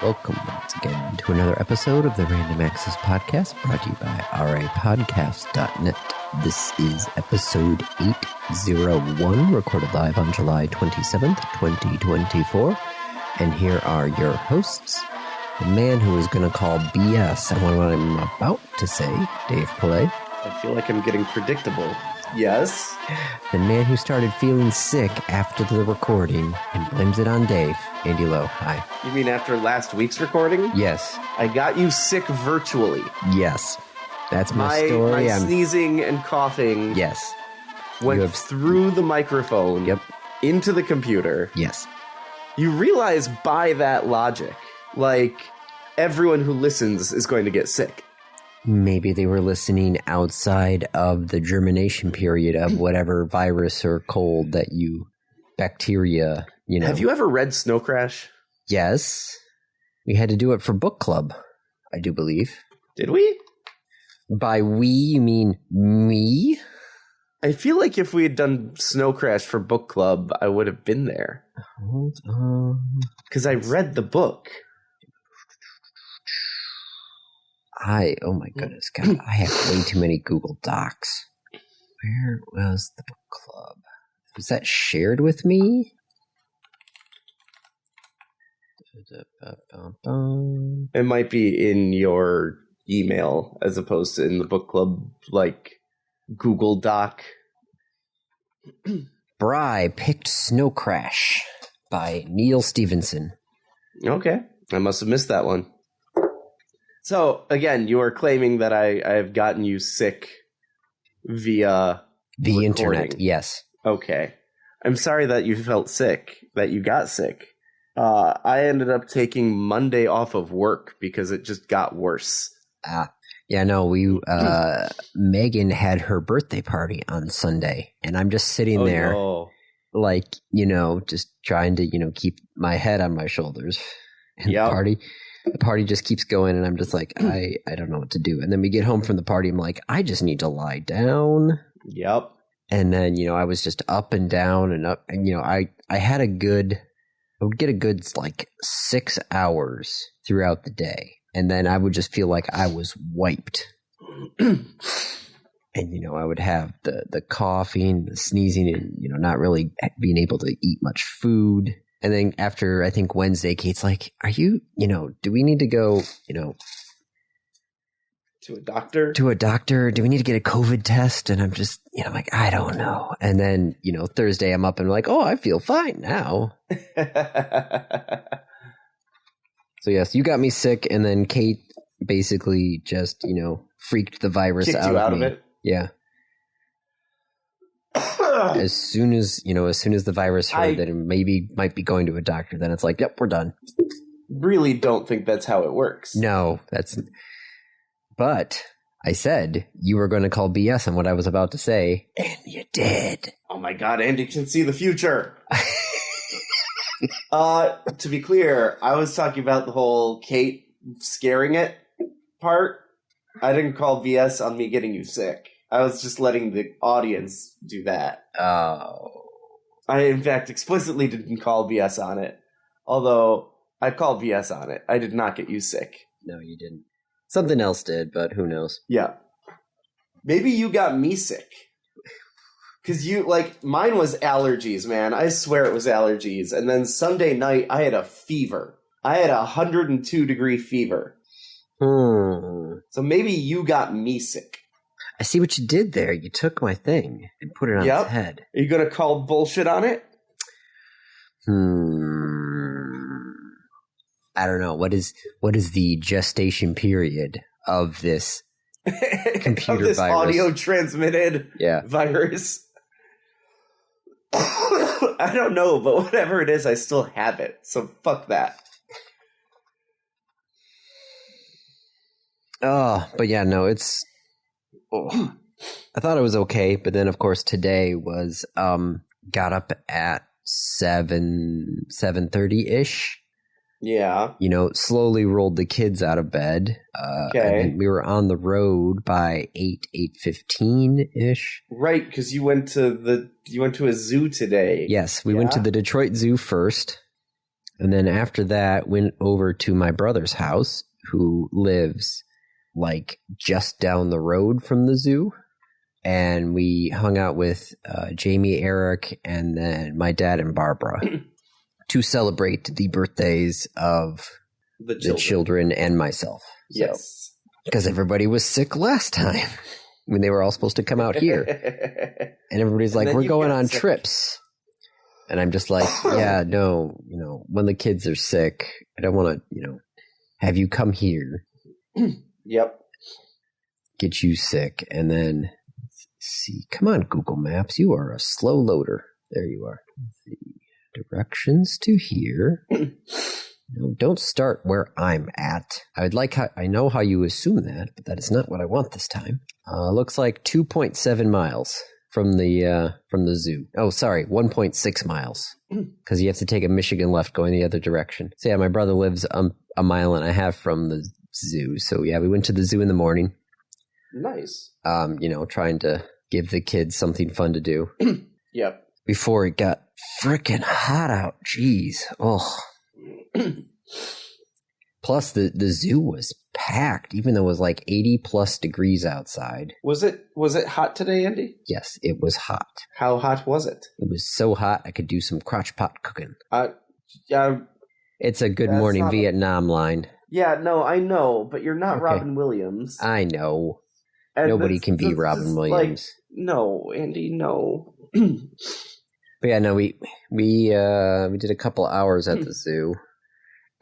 Welcome once again to another episode of the Random Access Podcast, brought to you by rapodcast.net. This is episode 801, recorded live on July 27th, 2024. And here are your hosts, the man who is going to call BS on what I'm about to say, Dave Pillay. I feel like I'm getting predictable. Yes. The man who started feeling sick after the recording and blames it on Dave, Andy Lowe. Hi. You mean after last week's recording? Yes. I got you sick virtually. Yes. That's my story. My sneezing and coughing Yes. went through the microphone into the computer. Yes. You realize by that logic, like, everyone who listens is going to get sick. Maybe they were listening outside of the germination period of whatever virus or cold that bacteria, Have you ever read Snow Crash? Yes. We had to do it for book club, I do believe. Did we? By we, you mean me? I feel like if we had done Snow Crash for book club, I would have been there. Hold on. Because I read the book. Oh my goodness, God, I have way too many Google Docs. Where was the book club? Was that shared with me? It might be in your email as opposed to in the book club, like, Google Doc. Bry picked Snow Crash by Neil Stevenson. Okay, I must have missed that one. So, again, you are claiming that I've gotten you sick via the recording. Internet, yes. Okay. I'm sorry that you felt sick, that you got sick. I ended up taking Monday off of work because it just got worse. Yeah, no, Megan had her birthday party on Sunday, and I'm just sitting there, like, just trying to, keep my head on my shoulders. And the party just keeps going, and I'm just like, I don't know what to do. And then we get home from the party, I'm like, I just need to lie down. Yep. And then, I was just up and down and up, and, I would get a good, like, 6 hours throughout the day. And then I would just feel like I was wiped. And, I would have the coughing, the sneezing, and, not really being able to eat much food. And then after, I think, Wednesday, Kate's like, are you, do we need to go, to a doctor? To a doctor? Do we need to get a COVID test? And I'm just, like, I don't know. And then, Thursday I'm up and like, oh, I feel fine now. So, yes, you got me sick. And then Kate basically just, freaked the virus Kicked out you of out me. Of it? Yeah. As soon as the virus heard that it might be going to a doctor, then it's like, yep, we're done. Really don't think that's how it works. No, but I said you were going to call BS on what I was about to say, and you did. Oh my God, Andy can see the future. To be clear, I was talking about the whole Kate scaring it part. I didn't call BS on me getting you sick. I was just letting the audience do that. Oh. I, in fact, explicitly didn't call BS on it. Although, I called BS on it. I did not get you sick. No, you didn't. Something else did, but who knows? Yeah. Maybe you got me sick. Because mine was allergies, man. I swear it was allergies. And then Sunday night, I had a fever. I had a 102-degree fever. So maybe you got me sick. I see what you did there. You took my thing and put it on its head. Are you going to call bullshit on it? I don't know. What is the gestation period of this computer of this virus? Audio transmitted virus? I don't know, but whatever it is, I still have it. So fuck that. Oh, but yeah, no, it's... Oh, I thought it was okay, but then, of course, today was... got up at 7:30-ish. Yeah. Slowly rolled the kids out of bed. Okay. And we were on the road by 8:15-ish. Right, because you went to a zoo today. Yes, we went to the Detroit Zoo first. And then after that, went over to my brother's house, who lives like just down the road from the zoo. And we hung out with Jamie, Eric, and then my dad and Barbara to celebrate the birthdays of the children and myself. Yes. Because everybody was sick last time when they were all supposed to come out here. And everybody's like, we're going on trips. And I'm just like, yeah, no, when the kids are sick, I don't want to, have you come here. Yep. Get you sick. And then, let's see, come on, Google Maps. You are a slow loader. There you are. Let's see. Directions to here. No, don't start where I'm at. I know how you assume that, but that is not what I want this time. Looks like 2.7 miles from the zoo. Oh, sorry, 1.6 miles, because you have to take a Michigan left going the other direction. So yeah, my brother lives a mile and a half from the zoo. So yeah, we went to the zoo in the morning. Nice. Trying to give the kids something fun to do. Yep. Before it got freaking hot out. Jeez. Oh. Plus, the zoo was packed, even though it was like 80 plus degrees outside. Was it hot today, Andy? Yes, it was hot. How hot was it? It was so hot I could do some crotch pot cooking. Yeah. It's a Good Morning Vietnam line. Yeah, no, I know, but you're not Robin Williams. I know. And nobody can be Robin Williams. No, Andy, no. But yeah, no, we did a couple hours at the zoo,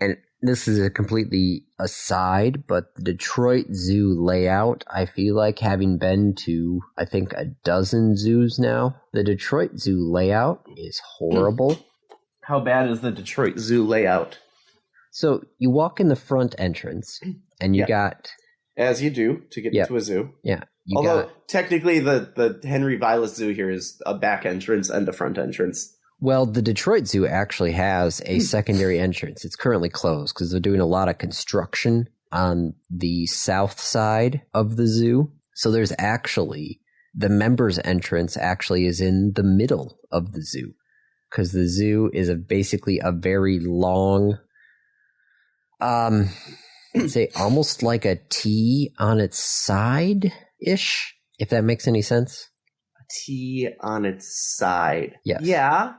and this is a completely aside, but the Detroit Zoo layout, I feel like, having been to, I think, a dozen zoos now, the Detroit Zoo layout is horrible. How bad is the Detroit Zoo layout? So you walk in the front entrance, and you got... As you do, to get into a zoo. Yeah. Although, technically, the Henry Vilas Zoo here is a back entrance and a front entrance. Well, the Detroit Zoo actually has a secondary entrance. It's currently closed because they're doing a lot of construction on the south side of the zoo. So there's actually, the members' entrance actually is in the middle of the zoo, because the zoo is basically a very long, I'd say almost like a T on its side-ish, if that makes any sense. A T on its side. Yes. Yeah.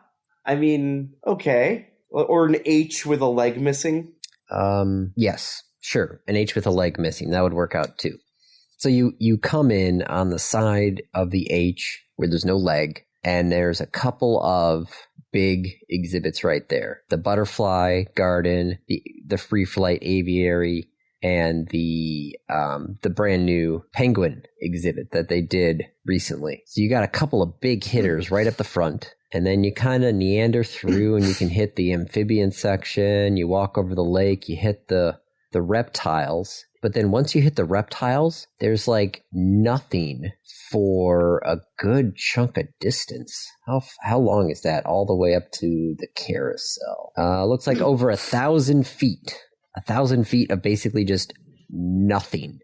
I mean, okay. Or an H with a leg missing. Yes, sure. An H with a leg missing. That would work out too. So you come in on the side of the H where there's no leg, and there's a couple of big exhibits right there. The butterfly garden, the free flight aviary, and the brand new penguin exhibit that they did recently. So you got a couple of big hitters right up the front, and then you kind of meander through, and you can hit the amphibian section. You walk over the lake, you hit the reptiles. But then once you hit the reptiles, there's like nothing for a good chunk of distance. How long is that? All the way up to the carousel. Looks like over 1,000 feet. 1,000 feet of basically just nothing.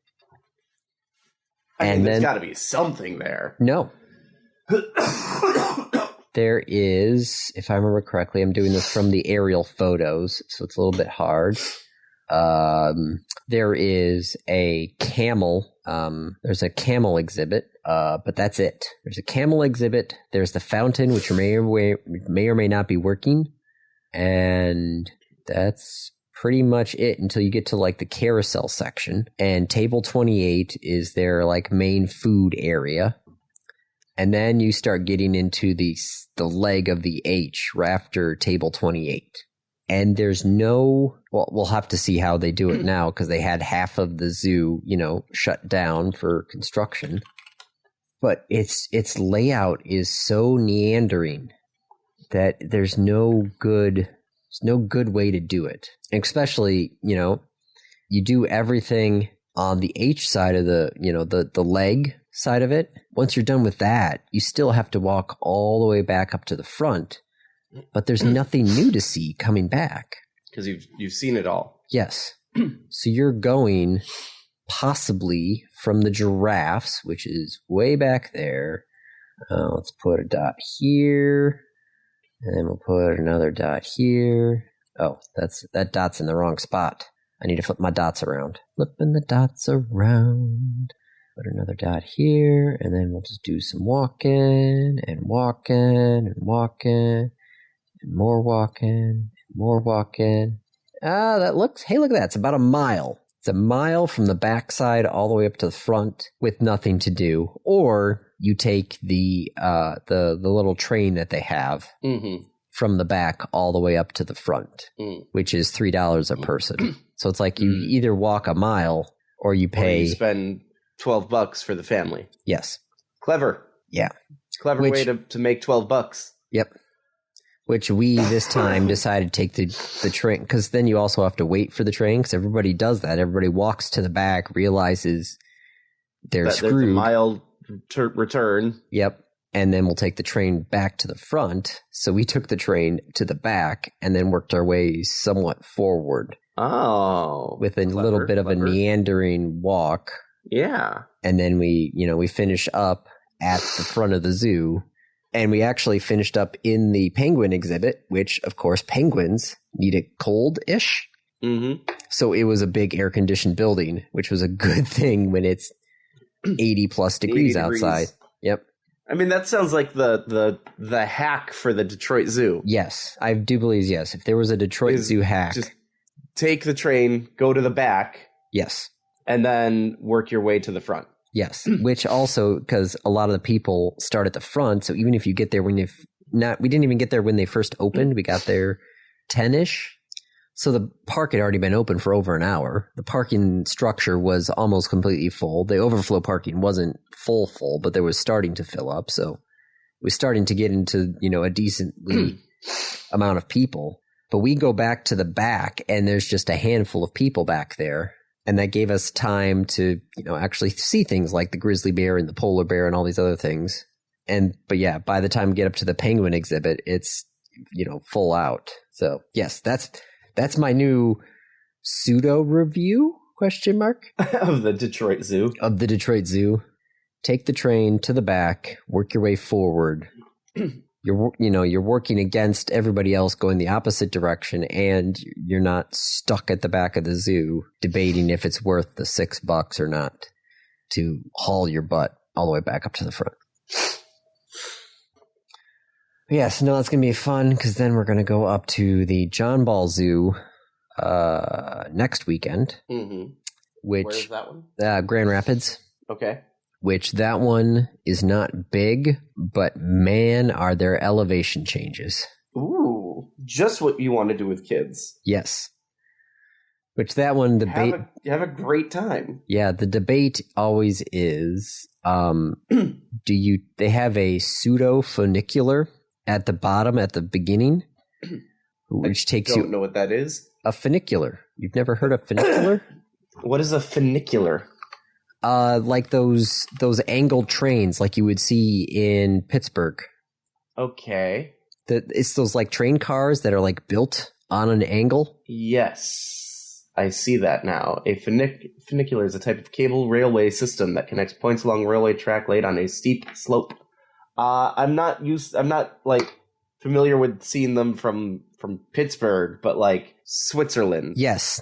And there's got to be something there. No. There is, if I remember correctly, I'm doing this from the aerial photos, so it's a little bit hard. There is a camel. There's a camel exhibit, but that's it. There's a camel exhibit. There's the fountain, which may or may not be working, and that's pretty much it until you get to like the carousel section. And table 28 is their like main food area. And then you start getting into the leg of the H right after table 28. And there's no, well, we'll have to see how they do it now, because they had half of the zoo, shut down for construction. But its layout is so meandering that there's no good way to do it. And especially, you do everything on the H side of the leg side of it. Once you're done with that, you still have to walk all the way back up to the front. But there's nothing new to see coming back. Because you've seen it all. Yes. So you're going possibly from the giraffes, which is way back there. Let's put a dot here. And then we'll put another dot here. Oh, that dot's in the wrong spot. I need to flip my dots around. Flipping the dots around. Put another dot here, and then we'll just do some walking, and walking, and walking, and more walking, and more walking. Hey, look at that. It's about a mile. It's a mile from the backside all the way up to the front with nothing to do. Or you take the little train that they have from the back all the way up to the front, which is $3 a person. So it's like you either walk a mile or you pay. Or you spend $12 for the family. Yes. Clever. Yeah. Clever way to make $12. Yep. Which we this time decided to take the train, because then you also have to wait for the train, because everybody does that. Everybody walks to the back, realizes they're screwed. There's a mile return. Yep. And then we'll take the train back to the front. So we took the train to the back and then worked our way somewhat forward. Oh. With a little bit of a meandering walk. Yeah. And then we finish up at the front of the zoo. And we actually finished up in the penguin exhibit, which, of course, penguins need it cold-ish. Mm-hmm. So it was a big air-conditioned building, which was a good thing when it's 80-plus degrees outside. Yep. I mean, that sounds like the hack for the Detroit Zoo. Yes, I do believe, yes. If there was a Detroit Zoo hack. Just take the train, go to the back. Yes. And then work your way to the front. Yes, which also, because a lot of the people start at the front, so even if you get there we didn't even get there when they first opened. We got there 10-ish. So the park had already been open for over an hour. The parking structure was almost completely full. The overflow parking wasn't full, but there was starting to fill up. So it was starting to get into, a decently amount of people. But we go back to the back and there's just a handful of people back there. And that gave us time to, actually see things like the grizzly bear and the polar bear and all these other things. But yeah, by the time we get up to the penguin exhibit, it's, full out. So yes, that's my new pseudo review ? Of the Detroit Zoo. Of the Detroit Zoo. Take the train to the back, work your way forward. You're working against everybody else going the opposite direction, and you're not stuck at the back of the zoo debating if it's worth the $6 or not to haul your butt all the way back up to the front. Yes, no, that's going to be fun, because then we're going to go up to the John Ball Zoo next weekend. Mm-hmm. Where is that one? Grand Rapids. Okay. Which that one is not big, but man, are there elevation changes. Ooh, just what you want to do with kids. Yes. Which that one, you have a great time. Yeah, the debate always is, they have a pseudo funicular at the bottom, at the beginning, which takes you... I don't know what that is. A funicular. You've never heard of funicular? What is a funicular? Like those angled trains like you would see in Pittsburgh. Okay. It's those like train cars that are like built on an angle. Yes, I see that now. A funicular is a type of cable railway system that connects points along railway track laid on a steep slope. I'm not like familiar with seeing them from Pittsburgh, but like Switzerland. Yes,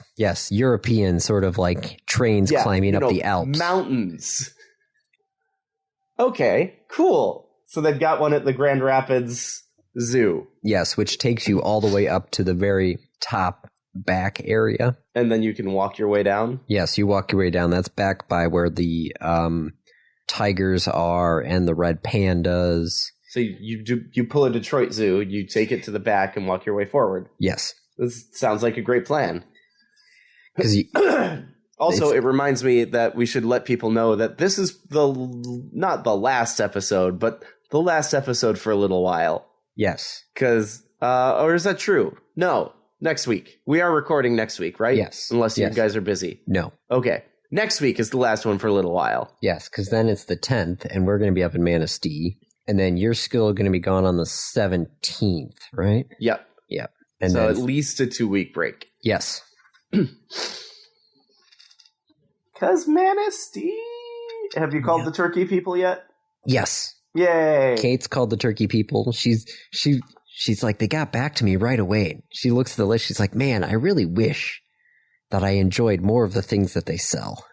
European sort of like trains climbing up the Alps. Mountains. Okay, cool. So they've got one at the Grand Rapids Zoo. Yes, which takes you all the way up to the very top back area. And then you can walk your way down? Yes, you walk your way down. That's back by where the tigers are and the red pandas. So you pull a Detroit Zoo, you take it to the back and walk your way forward. Yes. This sounds like a great plan. Also, it reminds me that we should let people know that this is not the last episode, but the last episode for a little while. Yes. Because, or is that true? No, next week. We are recording next week, right? Yes. Unless you guys are busy. No. Okay. Next week is the last one for a little while. Yes, because then it's the 10th, and we're going to be up in Manistee. And then you're still going to be gone on the 17th, right? Yep. And so then, at least a 2-week break. Yes. Because Manistee. Have you called the turkey people yet? Yes. Yay. Kate's called the turkey people. She she's like, they got back to me right away. She looks at the list. She's like, man, I really wish that I enjoyed more of the things that they sell.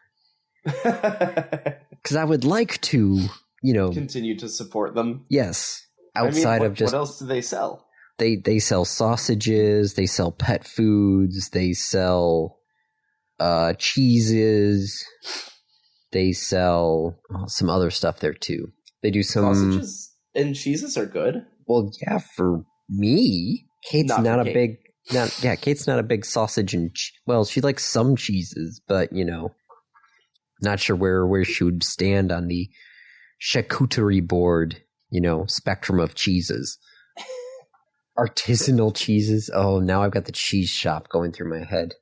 Because I would like to, continue to support them. Yes. What Just else do they sell? They sell sausages, they sell pet foods, they sell cheeses, they sell some other stuff there too. They do some sausages and cheeses are good. Well, yeah, for me, Kate's not a big sausage and she likes some cheeses, but not sure where she would stand on the charcuterie board, spectrum of cheeses. Artisanal cheeses. Oh, now I've got the cheese shop going through my head.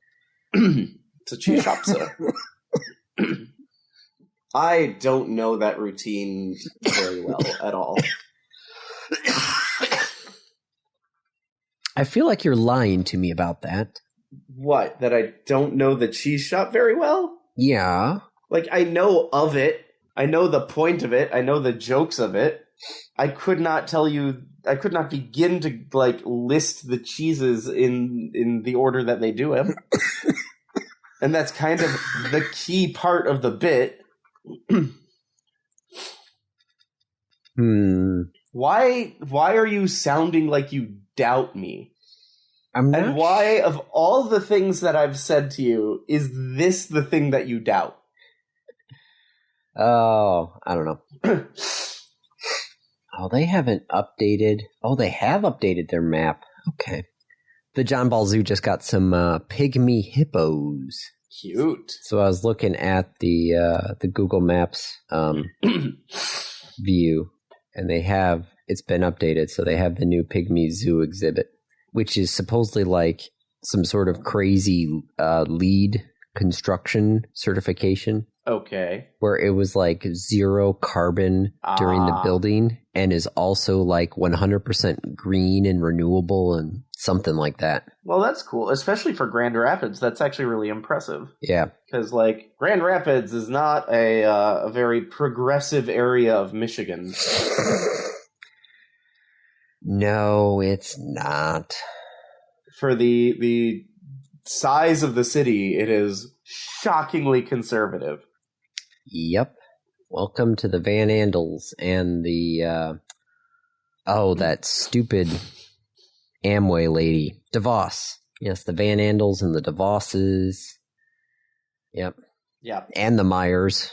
It's a cheese shop, so. I don't know that routine very well at all. I feel like you're lying to me about that. What? That I don't know the cheese shop very well? Yeah. Like, I know of it. I know the point of it. I know the jokes of it. I could not begin to, list the cheeses in the order that they do them. And that's kind of the key part of the bit. Why are you sounding like you doubt me? And why, of all the things that I've said to you, is this the thing that you doubt? Oh, I don't know. Oh, they haven't updated. Oh, they have updated their map. Okay. The John Ball Zoo just got some pygmy hippos. Cute. So I was looking at the Google Maps view, and it's been updated, so they have the new pygmy zoo exhibit, which is supposedly like some sort of crazy LEED construction certification. Okay. Where it was like 0 carbon during the building and is also like 100% green and renewable and something like that. Well, that's cool, especially for Grand Rapids. That's actually really impressive. Yeah. Because, Grand Rapids is not a very progressive area of Michigan. No, it's not. For the size of the city, it is shockingly conservative. Yep. Welcome to the Van Andels and the that stupid Amway lady, DeVos. Yes, the Van Andels and the DeVosses. Yep. Yep. And the Myers.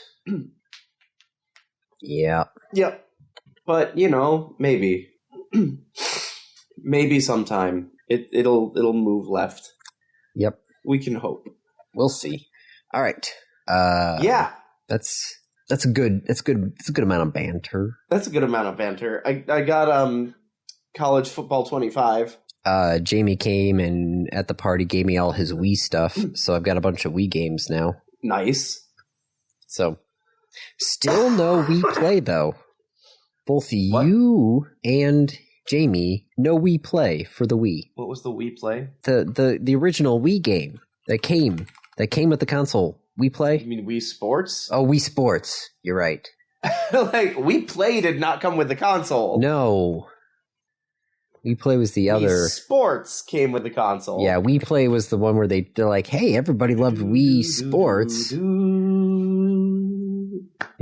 Yep. Yep. But maybe sometime it'll move left. Yep. We can hope. We'll see. All right. Yeah. That's a good amount of banter. That's a good amount of banter. I got college football 25. Jamie came and at the party gave me all his Wii stuff, so I've got a bunch of Wii games now. Nice. So still no Wii Play though. Both you and Jamie, no Wii Play for the Wii. What was the Wii Play? The original Wii game that came with the console. Wii Play? You mean Wii Sports? Oh, Wii Sports. You're right. Wii Play did not come with the console. No. Wii Play was the other. Wii Sports came with the console. Yeah, Wii Play was the one where they're like, hey, everybody loved Wii Sports. Yeah,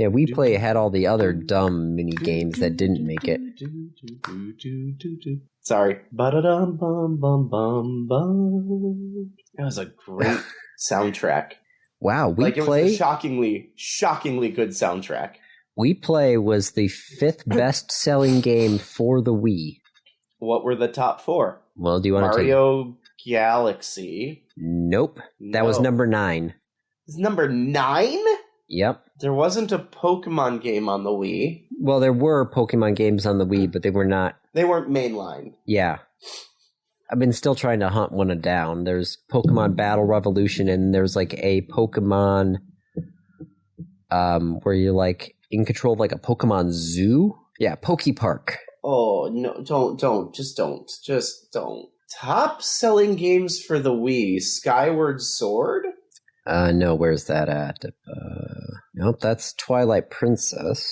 Wii Play had all the other dumb mini games that didn't make it. Sorry. That was a great soundtrack. Wow, Wii Play? It was a shockingly good soundtrack. Wii Play was the 5th best-selling game for the Wii. What were the top 4? Well, do you want to take Mario Galaxy? Nope. That was number 9. It's number 9? Yep. There wasn't a Pokemon game on the Wii. Well, there were Pokemon games on the Wii, but they were not... They weren't mainline. Yeah. I've been still trying to hunt one down. There's Pokemon Battle Revolution, and there's like a Pokemon where you're like in control of like a Pokemon zoo. Yeah, Pokepark. Oh, no, just don't. Top selling games for the Wii, Skyward Sword? No, where's that at? Nope, that's Twilight Princess.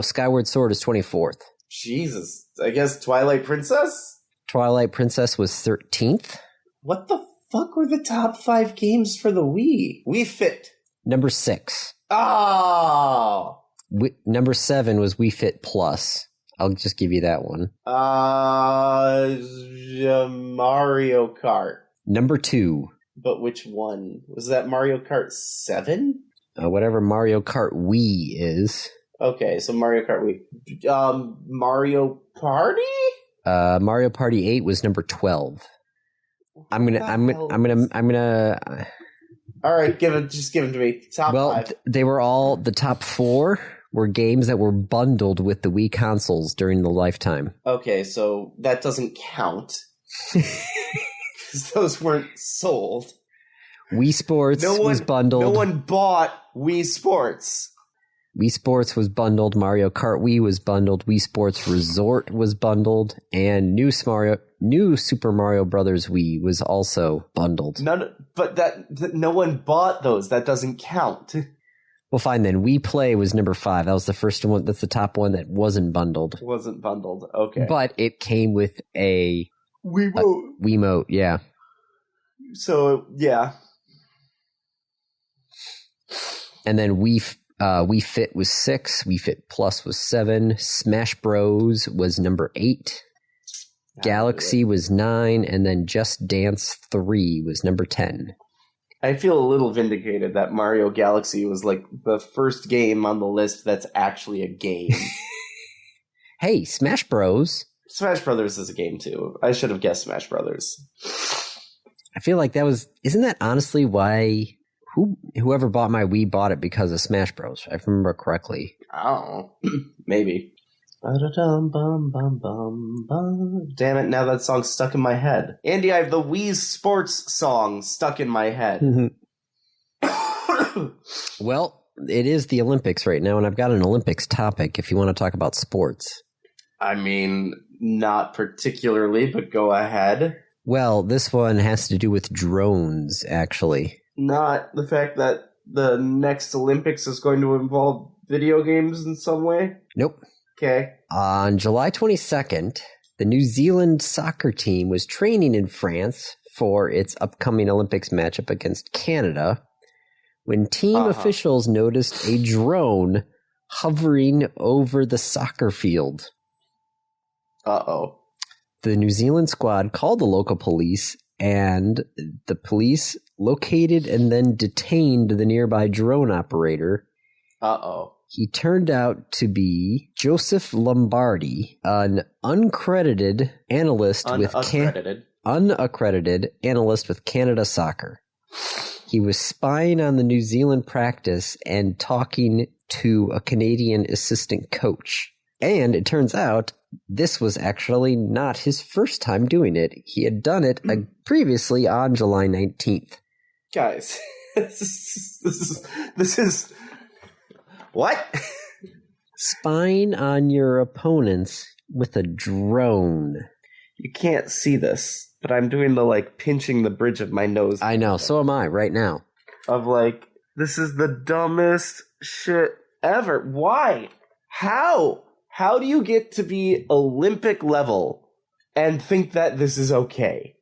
Skyward Sword is 24th. Jesus. I guess Twilight Princess? Twilight Princess was 13th. What the fuck were the top 5 games for the Wii? Wii Fit. Number 6. Oh! Number 7 was Wii Fit Plus. I'll just give you that one. Mario Kart. Number 2. But which one? Was that Mario Kart 7? Whatever Mario Kart Wii is. Okay, so Mario Kart Wii. Mario Party? Mario Party 8 was number 12. I'm gonna. All right, just give it to me. Top 5. They were all the top 4 were games that were bundled with the Wii consoles during the lifetime. Okay, so that doesn't count because those weren't sold. Wii Sports was bundled. No one bought Wii Sports. Wii Sports was bundled. Mario Kart Wii was bundled. Wii Sports Resort was bundled, and New Super Mario Brothers Wii was also bundled. But no one bought those. That doesn't count. Well, fine then. Wii Play was number 5. That was the first one. That's the top one that wasn't bundled. Wasn't bundled. Okay, but it came with a Wiimote. Yeah. So yeah. And then Wii Fit was 6. Wii Fit Plus was 7. Smash Bros was number 8. Galaxy was 9, and then Just Dance 3 was number 10. I feel a little vindicated that Mario Galaxy was like the first game on the list that's actually a game. Hey, Smash Bros. Smash Brothers is a game too. I should have guessed Smash Brothers. I feel like isn't that honestly why whoever bought my Wii bought it because of Smash Bros. If I remember correctly. Oh, maybe. Damn it, now that song's stuck in my head. Andy, I have the Wii Sports song stuck in my head. Well, it is the Olympics right now, and I've got an Olympics topic if you want to talk about sports. I mean, not particularly, but go ahead. Well, this one has to do with drones, actually. Not the fact that the next Olympics is going to involve video games in some way? Nope. Okay. On July 22nd, the New Zealand soccer team was training in France for its upcoming Olympics matchup against Canada when team officials noticed a drone hovering over the soccer field. Uh-oh. The New Zealand squad called the local police, and the police located and then detained the nearby drone operator. Uh-oh. He turned out to be Joseph Lombardi, an unaccredited analyst with Canada Soccer. He was spying on the New Zealand practice and talking to a Canadian assistant coach. And it turns out this was actually not his first time doing it. He had done it previously on July 19th. Guys, this is what? Spying on your opponents with a drone. You can't see this, but I'm doing the pinching the bridge of my nose. I know, so am I right now. Of this is the dumbest shit ever. Why? How? How do you get to be Olympic level and think that this is okay?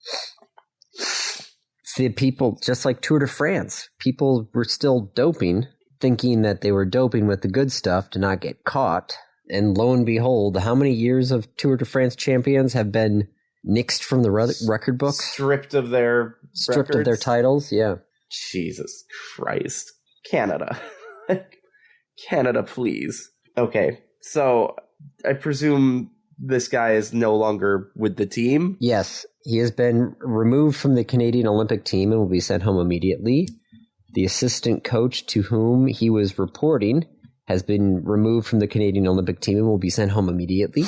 See, people, just like Tour de France, people were still doping, thinking that they were doping with the good stuff to not get caught. And lo and behold, how many years of Tour de France champions have been nixed from the record books? Stripped of their titles, yeah. Jesus Christ. Canada. Canada, please. Okay, so I presume this guy is no longer with the team? Yes, he has been removed from the Canadian Olympic team and will be sent home immediately. The assistant coach to whom he was reporting has been removed from the Canadian Olympic team and will be sent home immediately.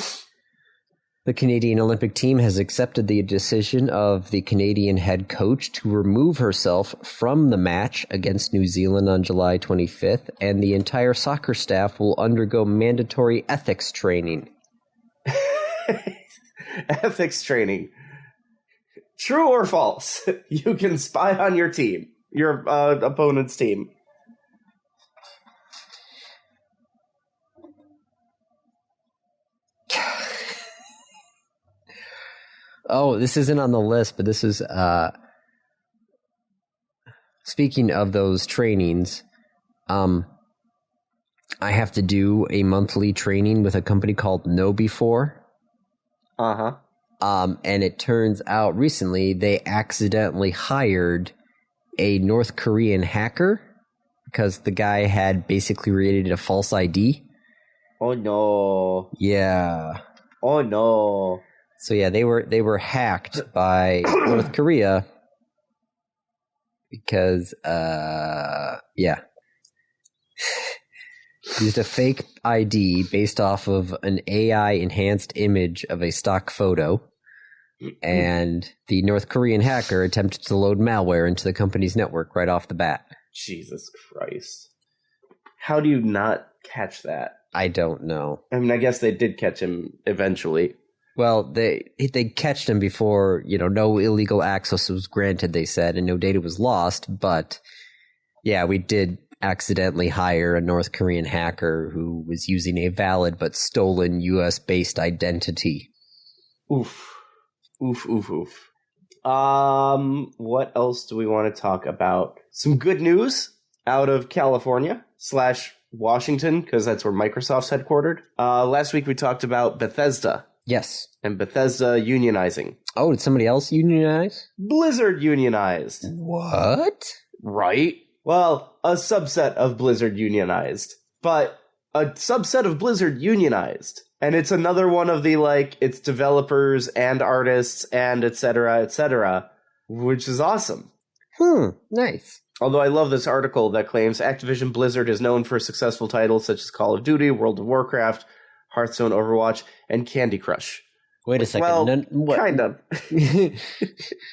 The Canadian Olympic team has accepted the decision of the Canadian head coach to remove herself from the match against New Zealand on July 25th, and the entire soccer staff will undergo mandatory ethics training. Ethics training. True or false? You can spy on your team, your opponent's team. Oh, this isn't on the list, but this is speaking of those trainings. I have to do a monthly training with a company called KnowBe4. Uh-huh. And it turns out recently they accidentally hired a North Korean hacker because the guy had basically created a false ID. Oh no. Yeah. Oh no. So yeah, they were hacked by North Korea because yeah. Used a fake ID based off of an AI enhanced image of a stock photo, and the North Korean hacker attempted to load malware into the company's network right off the bat. Jesus Christ. How do you not catch that? I don't know. I mean, I guess they did catch him eventually. Well, they catched him before, no illegal access was granted, they said, and no data was lost, but yeah, we did accidentally hire a North Korean hacker who was using a valid but stolen US-based identity. Oof. Oof, oof, oof. What else do we want to talk about? Some good news out of California / Washington, because that's where Microsoft's headquartered. Last week we talked about Bethesda. Yes. And Bethesda unionizing. Oh, did somebody else unionize? Blizzard unionized. What? Right? Well, a subset of Blizzard unionized. But a subset of Blizzard unionized. And it's another one of the, it's developers and artists and et cetera, which is awesome. Nice. Although I love this article that claims Activision Blizzard is known for successful titles such as Call of Duty, World of Warcraft, Hearthstone, Overwatch, and Candy Crush. Wait a second. Well, kind of.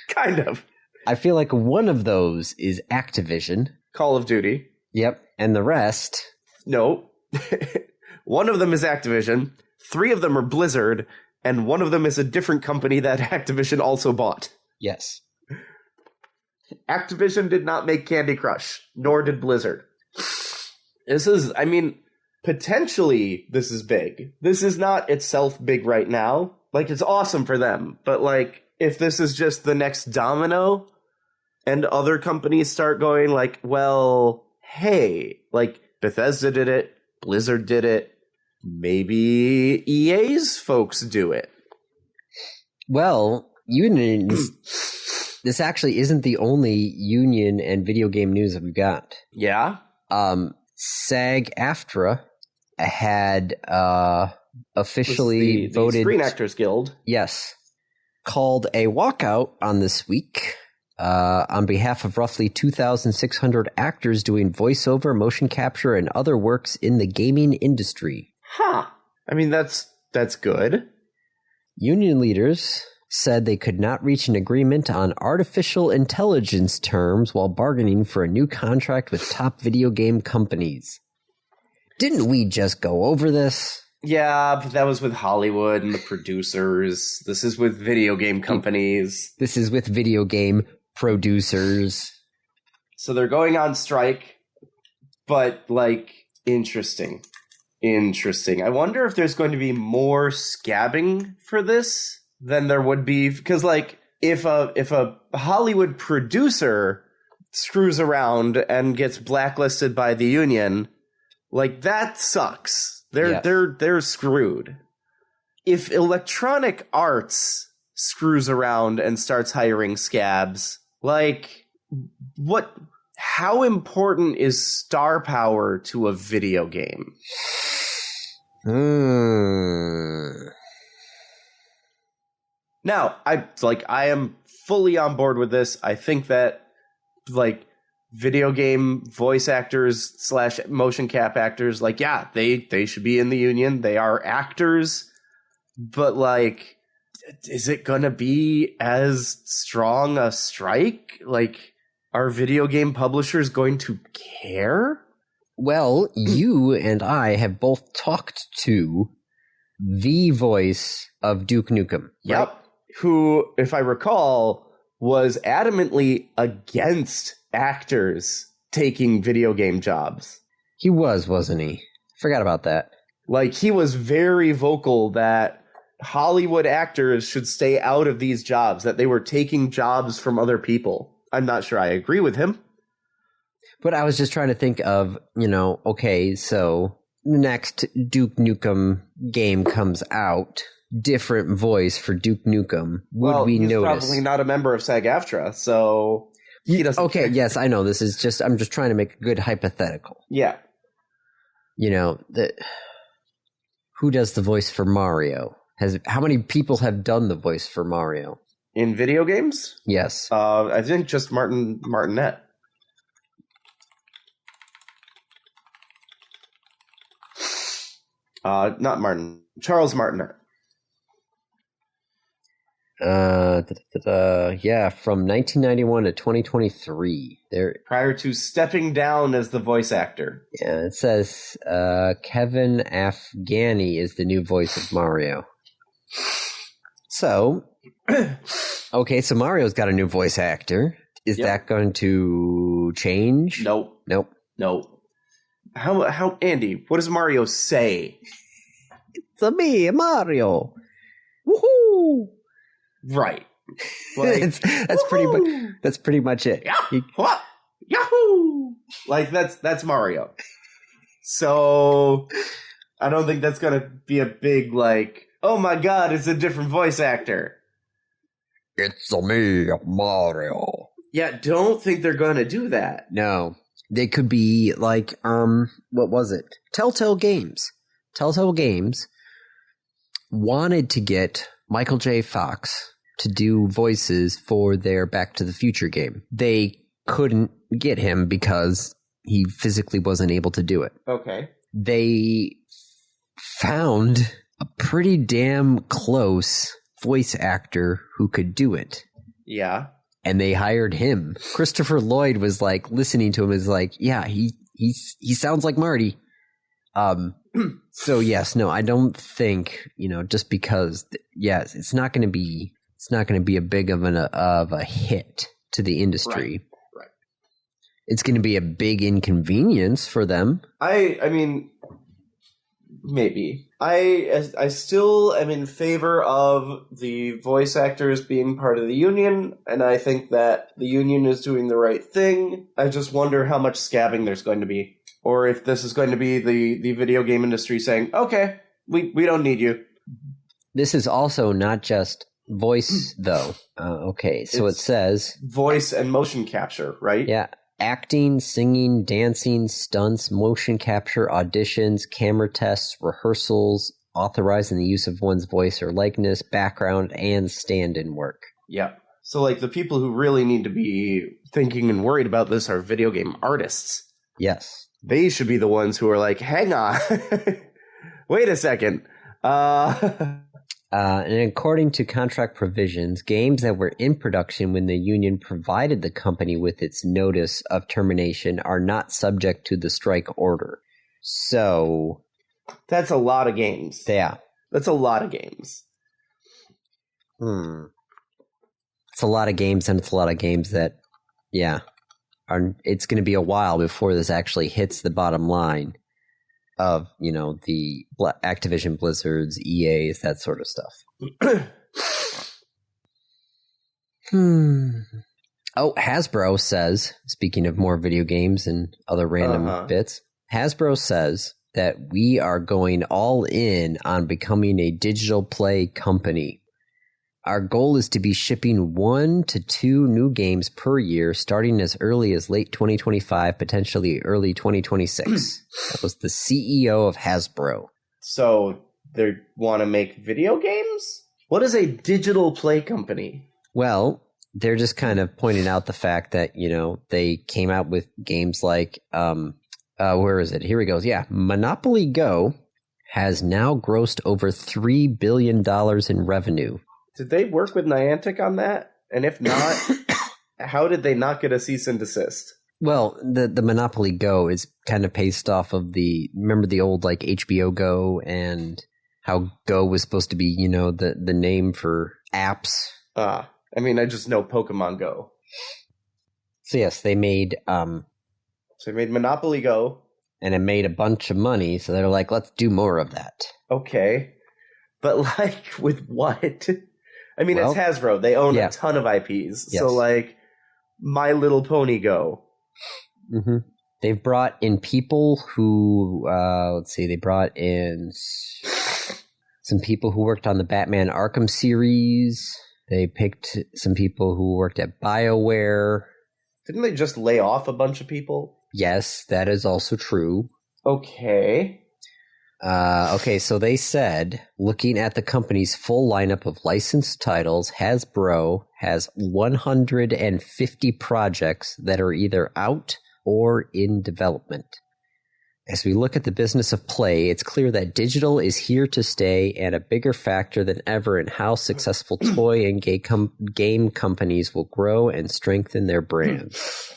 Kind of. I feel like one of those is Activision. Call of Duty. Yep. And the rest? No. One of them is Activision. 3 of them are Blizzard. And one of them is a different company that Activision also bought. Yes. Activision did not make Candy Crush, nor did Blizzard. Potentially this is big. This is not itself big right now. It's awesome for them. But, if this is just the next domino and other companies start going well, hey, Bethesda did it, Blizzard did it, maybe EA's folks do it. Well, unions... This actually isn't the only union and video game news that we've got. Yeah? SAG-AFTRA had officially voted... The Screen Actors Guild. Yes. Called a walkout on this week on behalf of roughly 2,600 actors doing voiceover, motion capture, and other works in the gaming industry. Huh. I mean, that's good. Union leaders said they could not reach an agreement on artificial intelligence terms while bargaining for a new contract with top video game companies. Didn't we just go over this? Yeah, but that was with Hollywood and the producers. This is with video game companies. This is with video game producers. So they're going on strike, but, interesting. Interesting. I wonder if there's going to be more scabbing for this than there would be, because if a Hollywood producer screws around and gets blacklisted by the union, that sucks. They're screwed. If Electronic Arts screws around and starts hiring scabs, how important is star power to a video game? Now, I am fully on board with this. I think that, video game voice actors / motion cap actors, they should be in the union. They are actors. But, is it gonna be as strong a strike? Are video game publishers going to care? Well, you and I have both talked to the voice of Duke Nukem. Right? Yep. Who, if I recall, was adamantly against actors taking video game jobs. He was, wasn't he? Forgot about that. He was very vocal that Hollywood actors should stay out of these jobs, that they were taking jobs from other people. I'm not sure I agree with him. But I was just trying to think of, okay, so the next Duke Nukem game comes out, different voice for Duke Nukem. Would we he's notice? Probably not a member of SAG-AFTRA, so he doesn't. Okay, care. yes, I know. I'm just trying to make a good hypothetical. Yeah. Who does the voice for Mario? How many people have done the voice for Mario? In video games? Yes. I think just Martinet. Not Martin. Charles Martinet. Yeah, from 1991 to 2023. Prior to stepping down as the voice actor. Yeah, it says Kevin Afghani is the new voice of Mario. So, okay, so Mario's got a new voice actor. Is that going to change? Nope. How Andy, what does Mario say? It's a me, Mario. Woohoo! Right. Like, that's pretty much it. Yahoo! Like that's Mario. So I don't think that's gonna be a big like, oh my god, it's a different voice actor. It's a me, Mario. Yeah, don't think they're gonna do that. No. They could be like, what was it? Telltale Games. Telltale Games wanted to get Michael J. Fox to do voices for their Back to the Future game. They couldn't get him because he physically wasn't able to do it. Okay. They found a pretty damn close voice actor who could do it. Yeah. And they hired him. Christopher Lloyd was like listening to him is like, yeah, he sounds like Marty. So yes, no, I don't think, just because yes, it's not going to be a big of a hit to the industry. Right. It's going to be a big inconvenience for them. I mean, maybe. I still am in favor of the voice actors being part of the union, and I think that the union is doing the right thing. I just wonder how much scabbing there's going to be. Or if this is going to be the video game industry saying, okay, we don't need you. This is also not just voice, though. Okay, so it says... voice and motion capture, right? Yeah. Acting, singing, dancing, stunts, motion capture, auditions, camera tests, rehearsals, authorizing the use of one's voice or likeness, background, and stand-in work. Yeah. So, like, the people who really need to be thinking and worried about this are video game artists. Yes. They should be the ones who are like, hang on, wait a second. And according to contract provisions, games that were in production when the union provided the company with its notice of termination are not subject to the strike order. So... that's a lot of games. Yeah. That's a lot of games. It's a lot of games, and it's a lot of games that, it's going to be a while before this actually hits the bottom line of, the Activision Blizzards, EAs, that sort of stuff. Oh, Hasbro says, speaking of more video games and other random bits, Hasbro says that we are going all in on becoming a digital play company. Our goal is to be shipping 1 to 2 new games per year, starting as early as late 2025, potentially early 2026. That was the CEO of Hasbro. So they want to make video games? What is a digital play company? Well, they're just kind of pointing out the fact that, they came out with games like, where is it? Here he goes. Yeah, Monopoly Go has now grossed over $3 billion in revenue. Did they work with Niantic on that? And if not, how did they not get a cease and desist? Well, the Monopoly Go is kind of based off of remember the old like HBO Go and how Go was supposed to be, the name for apps. I just know Pokemon Go. So yes, they made Monopoly Go. And it made a bunch of money, so they're like, let's do more of that. Okay. But like with what? I mean, Well, it's Hasbro. They own yeah. a ton of IPs. Yes. So like My Little Pony Go. Mm-hmm. They've brought in people who, let's see, they brought in some people who worked on the Batman Arkham series. They picked some people who worked at BioWare. Didn't they just lay off a bunch of people? Yes, that is also true. Okay. Okay, so they said, looking at the company's full lineup of licensed titles, Hasbro has 150 projects that are either out or in development. As we look at the business of play, it's clear that digital is here to stay and a bigger factor than ever in how successful toy and game companies will grow and strengthen their brands.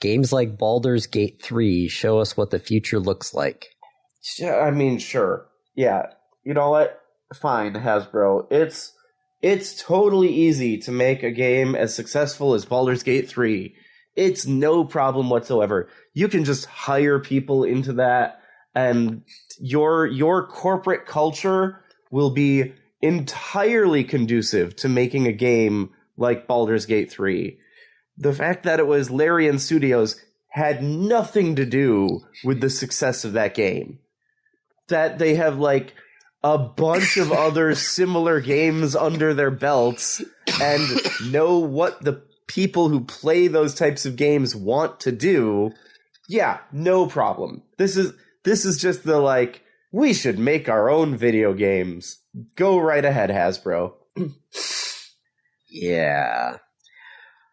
Games like Baldur's Gate 3 show us what the future looks like. Yeah, I mean, sure. Yeah. You know what? Fine, Hasbro. It's totally easy to make a game as successful as Baldur's Gate 3. It's no problem whatsoever. You can just hire people into that, and your corporate culture will be entirely conducive to making a game like Baldur's Gate 3. The fact that it was Larian Studios had nothing to do with the success of that game. That they have like a bunch of other similar games under their belts and know what the people who play those types of games want to do. Yeah, no problem. This is just the like, we should make our own video games. Go right ahead, Hasbro. Yeah.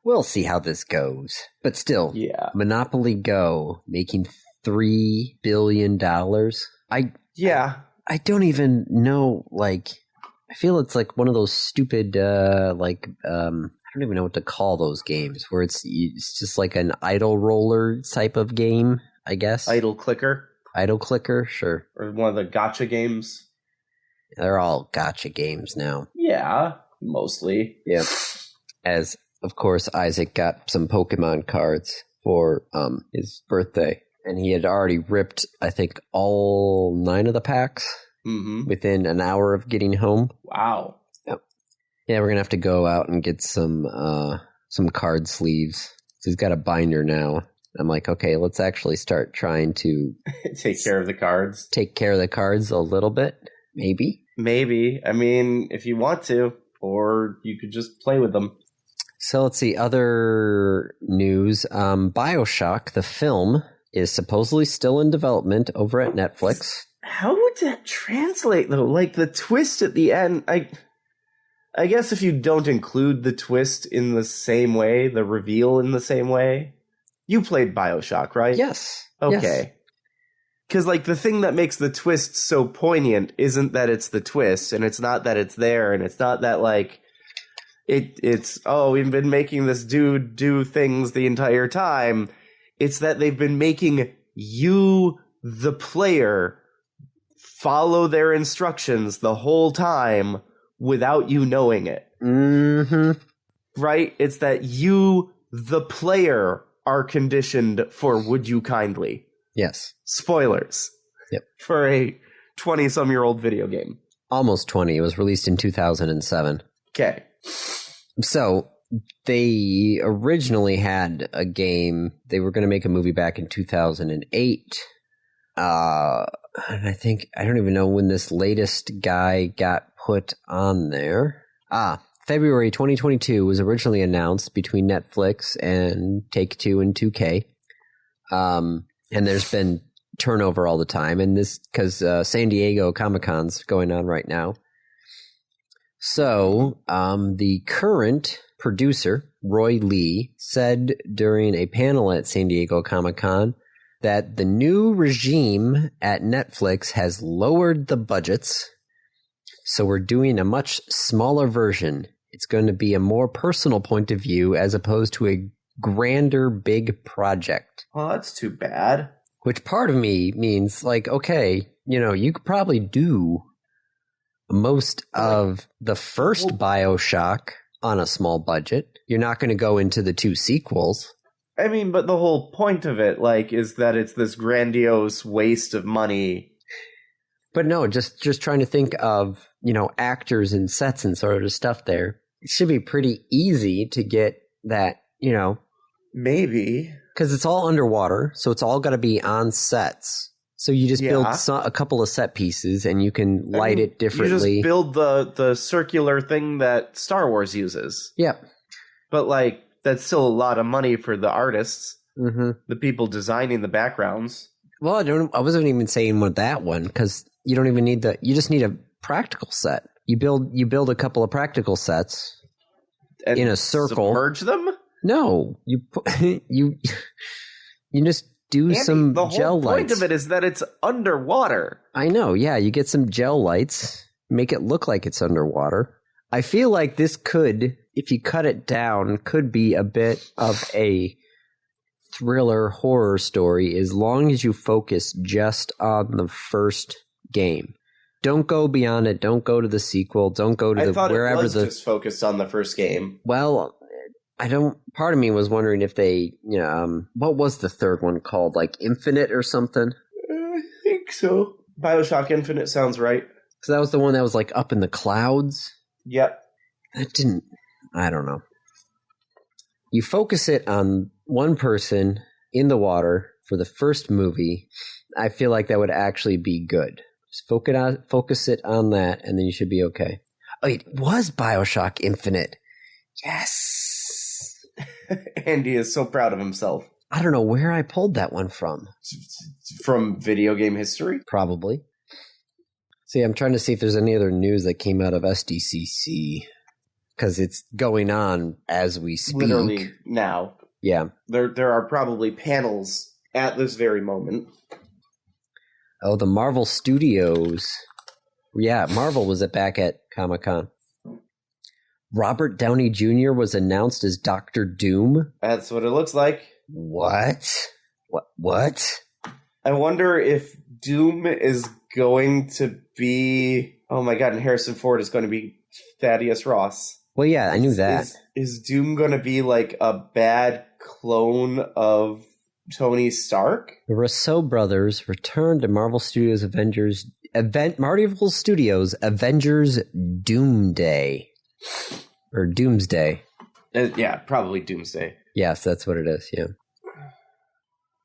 We'll see how this goes. But still, Yeah. Monopoly Go making $3 billion. I don't even know, like, I feel it's like one of those stupid, I don't even know what to call those games, where it's just like an idle roller type of game, I guess. Idle Clicker. Idle Clicker, sure. Or one of the gacha games. They're all gacha games now. Yeah, mostly. Yeah. As, of course, Isaac got some Pokemon cards for his birthday. And he had already ripped, I think, all 9 of the packs within an hour of getting home. Wow. Yep. Yeah, we're going to have to go out and get some card sleeves. So he's got a binder now. I'm like, okay, let's actually start trying to... Take care of the cards. Take care of the cards a little bit, maybe. Maybe. I mean, if you want to. Or you could just play with them. So let's see, other news. BioShock, the film, is supposedly still in development over at Netflix. How would that translate, though? Like, the twist at the end, I guess if you don't include the twist in the same way, the reveal in the same way. You played BioShock, right? Yes. Okay. Because, like, the thing that makes the twist so poignant isn't that it's the twist, and it's not that it's there, and it's not that, like, it's, oh, we've been making this dude do things the entire time. It's that they've been making you, the player, follow their instructions the whole time without you knowing it. Mm-hmm. Right? It's that you, the player, are conditioned for would you kindly. Yes. Spoilers. Yep. For a 20-some-year-old video game. Almost 20. It was released in 2007. Okay. So... they originally had a game. They were going to make a movie back in 2008. And I don't even know when this latest guy got put on there. February 2022 was originally announced between Netflix and Take-Two and 2K. And there's been turnover all the time. And this, because San Diego Comic-Con's going on right now. So, the current producer, Roy Lee, said during a panel at San Diego Comic-Con that the new regime at Netflix has lowered the budgets, so we're doing a much smaller version. It's going to be a more personal point of view as opposed to a grander big project. Well, that's too bad. Which part of me means, like, okay, you could probably do most of the first BioShock on a small budget. You're not going to go into the 2 sequels. I mean, but the whole point of it, like, is that it's this grandiose waste of money. But no, just trying to think of, actors and sets and sort of stuff there. It should be pretty easy to get that, Maybe. because it's all underwater, so it's all got to be on sets. So you just build a couple of set pieces, and you can light it differently. You just build the circular thing that Star Wars uses. Yeah. But, like, that's still a lot of money for the artists, Mm-hmm. the people designing the backgrounds. Well, I wasn't even saying with that one, because you don't even need you just need a practical set. You build a couple of practical sets And in a circle. Submerge them? No, you just do Andy, some the whole gel point lights. of it is that it's underwater. I know, yeah. You get some gel lights, make it look like it's underwater. I feel like this could, if you cut it down, could be a bit of a thriller horror story as long as you focus just on the first game. Don't go beyond it. Don't go to the sequel. Don't go to I thought wherever it was just focused on the first game. Well, I don't. Part of me was wondering if they, what was the third one called? Like Infinite or something? I think so. BioShock Infinite sounds right. Because that was the one that was like up in the clouds. Yep. That didn't. I don't know. You focus it on one person in the water for the first movie. I feel like that would actually be good. Just focus it on that, and then you should be okay. Oh, it was BioShock Infinite. Yes. Andy is so proud of himself. I don't know where I pulled that one from. From video game history? Probably. See, I'm trying to see if there's any other news that came out of SDCC. Because it's going on as we speak. Literally now. Yeah. There are probably panels at this very moment. Oh, the Marvel Studios. Yeah, Marvel was back at Comic-Con. Robert Downey Jr. was announced as Dr. Doom. That's what it looks like. What? What? I wonder if Doom is going to be... Oh my god, and Harrison Ford is going to be Thaddeus Ross. Well, yeah, I knew that. Is Doom going to be like a bad clone of Tony Stark? The Rousseau brothers returned to Marvel Studios Avengers Doomsday. Or Doomsday. Yeah, probably Doomsday. Yes, that's what it is, yeah.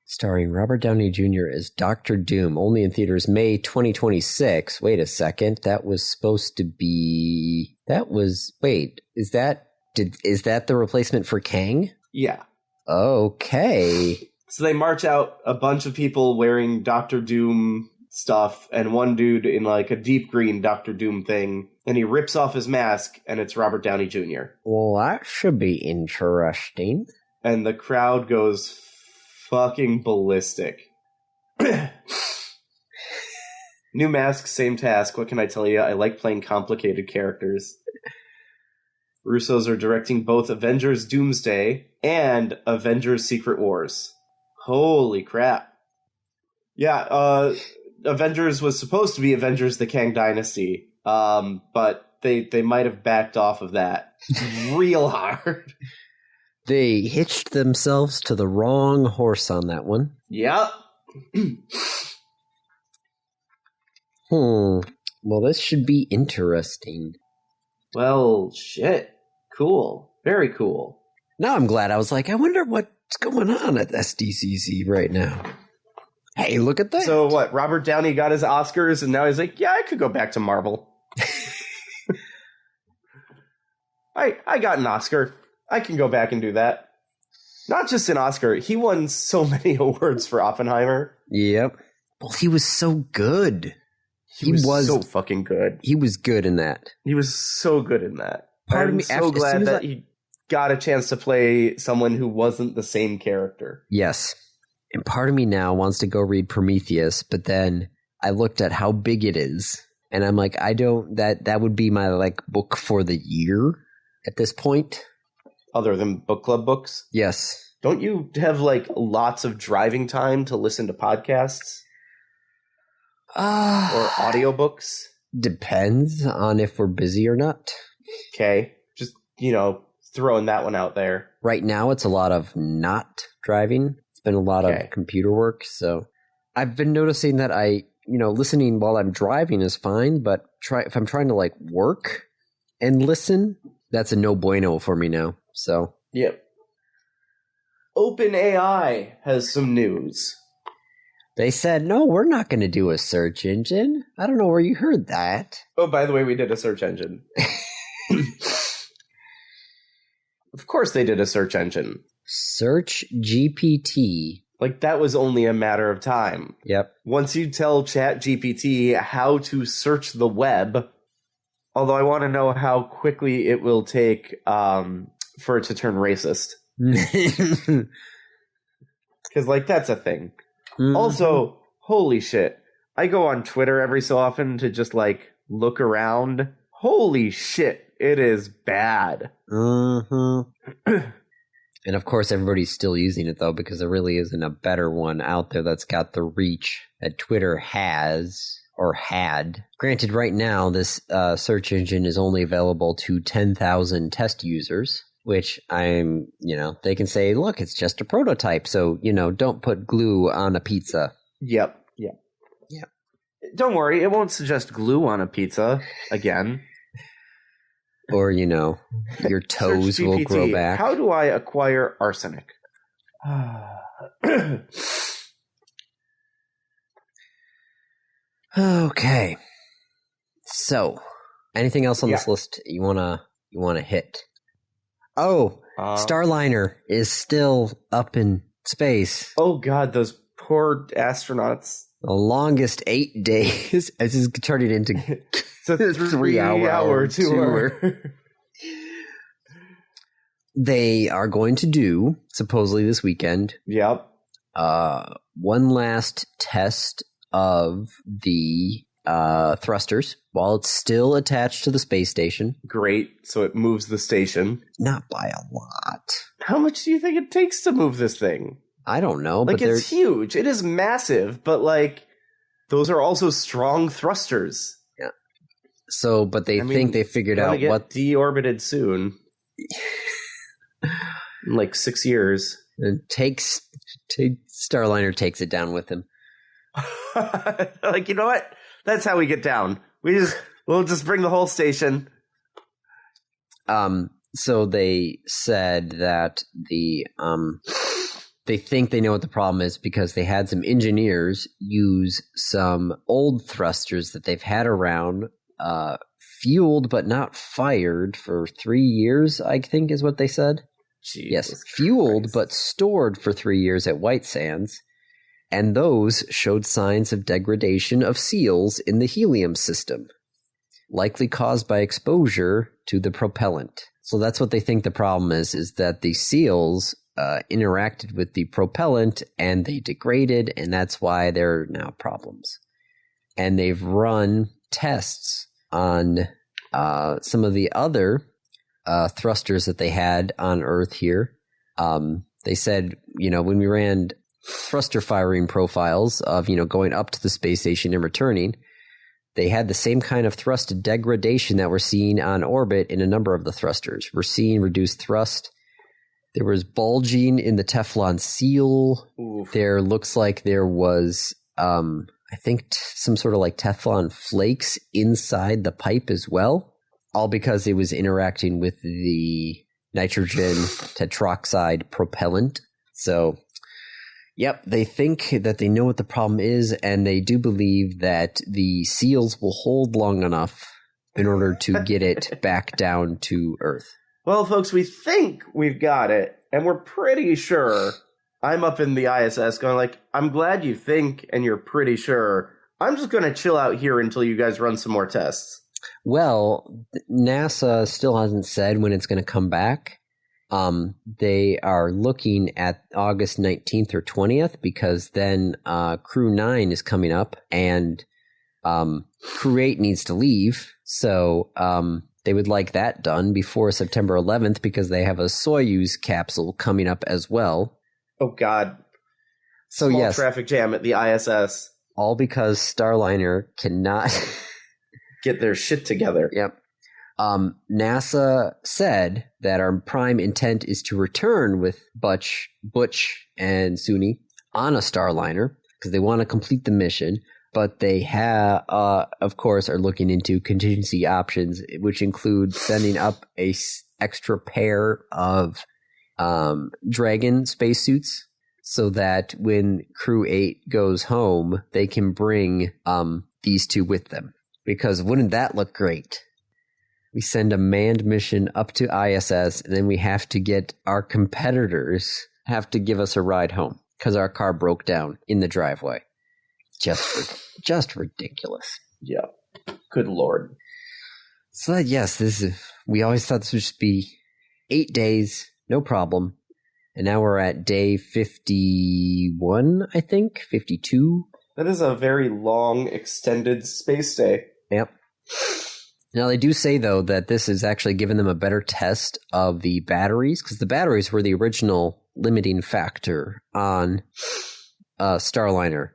Starring Robert Downey Jr. as Dr. Doom, only in theaters May 2026. Wait a second, that was supposed to be... is that the replacement for Kang? Yeah. Okay. So they march out a bunch of people wearing Dr. Doom stuff, and one dude in like a deep green Dr. Doom thing, and he rips off his mask, and it's Robert Downey Jr. Well, that should be interesting. And the crowd goes fucking ballistic. New mask, same task. What can I tell you? I like playing complicated characters. Russos are directing both Avengers Doomsday and Avengers Secret Wars. Holy crap. Yeah, Avengers was supposed to be Avengers the Kang Dynasty, but they might have backed off of that real hard. They hitched themselves to the wrong horse on that one. Yep. Well, this should be interesting. Well, shit. Cool. Very cool. Now I'm glad. I was like, I wonder what's going on at SDCC right now. Hey, look at that. So what, Robert Downey got his Oscars, and now he's like, yeah, I could go back to Marvel. I got an Oscar. I can go back and do that. Not just an Oscar. He won so many awards for Oppenheimer. Yep. Well, he was so good. He was so fucking good. He was good in that. He was so good in that. Part of I'm me, so glad that he got a chance to play someone who wasn't the same character. Yes. And part of me now wants to go read Prometheus, but then I looked at how big it is, and I'm like, that would be my like book for the year at this point. Other than book club books? Yes. Don't you have like lots of driving time to listen to podcasts? Or audiobooks? Depends on if we're busy or not. Okay. Just, throwing that one out there. Right now, it's a lot of not driving. It's been a lot of computer work. So I've been noticing that I listening while I'm driving is fine, but if I'm trying to like work and listen, that's a no bueno for me now. So, yep. OpenAI has some news. They said, no, we're not going to do a search engine. I don't know where you heard that. Oh, by the way, we did a search engine. Of course they did a search engine. Search GPT. Like, that was only a matter of time. Yep. Once you tell ChatGPT how to search the web, although I want to know how quickly it will take for it to turn racist. Because, like, that's a thing. Mm-hmm. Also, holy shit. I go on Twitter every so often to just, like, look around. Holy shit. It is bad. Mm-hmm. And of course, everybody's still using it, though, because there really isn't a better one out there that's got the reach that Twitter has or had. Granted, right now, this search engine is only available to 10,000 test users, which they can say, look, it's just a prototype, so, don't put glue on a pizza. Yep. Don't worry, it won't suggest glue on a pizza again. Or, your toes will grow back. How do I acquire arsenic? Okay. So, anything else on this list you wanna hit? Oh, Starliner is still up in space. Oh God, those poor astronauts. The longest 8 days. This is turning into it's a 3-hour tour. They are going to do, supposedly this weekend, yep, one last test of the thrusters while it's still attached to the space station. Great, so it moves the station. Not by a lot. How much do you think it takes to move this thing? I don't know. Like, it's huge. It is massive, but, like, those are also strong thrusters. Yeah. So, but they think they figured out what... deorbited soon. In, like, 6 years. And Starliner takes it down with him. Like, you know what? That's how we get down. We'll just bring the whole station. So they said that they think they know what the problem is because they had some engineers use some old thrusters that they've had around, fueled but not fired for 3 years, I think is what they said. Jesus fueled Christ. But stored for 3 years at White Sands. And those showed signs of degradation of seals in the helium system, likely caused by exposure to the propellant. So that's what they think the problem is that the seals interacted with the propellant and they degraded, and that's why there are now problems. And they've run tests on some of the other thrusters that they had on Earth here. They said, when we ran thruster firing profiles of, going up to the space station and returning, they had the same kind of thrust degradation that we're seeing on orbit in a number of the thrusters. We're seeing reduced thrust. There was bulging in the Teflon seal. Oof. There looks like there was, I think, some sort of like Teflon flakes inside the pipe as well, all because it was interacting with the nitrogen tetroxide propellant. So, yep, they think that they know what the problem is, and they do believe that the seals will hold long enough in order to get it back down to Earth. Well, folks, we think we've got it, and we're pretty sure. I'm up in the ISS going like, I'm glad you think and you're pretty sure. I'm just going to chill out here until you guys run some more tests. Well, NASA still hasn't said when it's going to come back. They are looking at August 19th or 20th because then Crew 9 is coming up and Crew 8 needs to leave. So they would like that done before September 11th because they have a Soyuz capsule coming up as well. Oh, God. So, Small yes. traffic jam at the ISS. All because Starliner cannot get their shit together. Yep. NASA said that our prime intent is to return with Butch and Suni on a Starliner because they want to complete the mission. but they have, of course, are looking into contingency options, which include sending up a extra pair of Dragon spacesuits, so that when Crew 8 goes home, they can bring these two with them. Because wouldn't that look great? We send a manned mission up to ISS, and then we have to get our competitors have to give us a ride home because our car broke down in the driveway. Just ridiculous. Yeah. Good Lord. So that, yes, we always thought this would just be 8 days, no problem. And now we're at day 51, I think, 52. That is a very long, extended space day. Yep. Now, they do say, though, that this has actually given them a better test of the batteries, because the batteries were the original limiting factor on Starliner.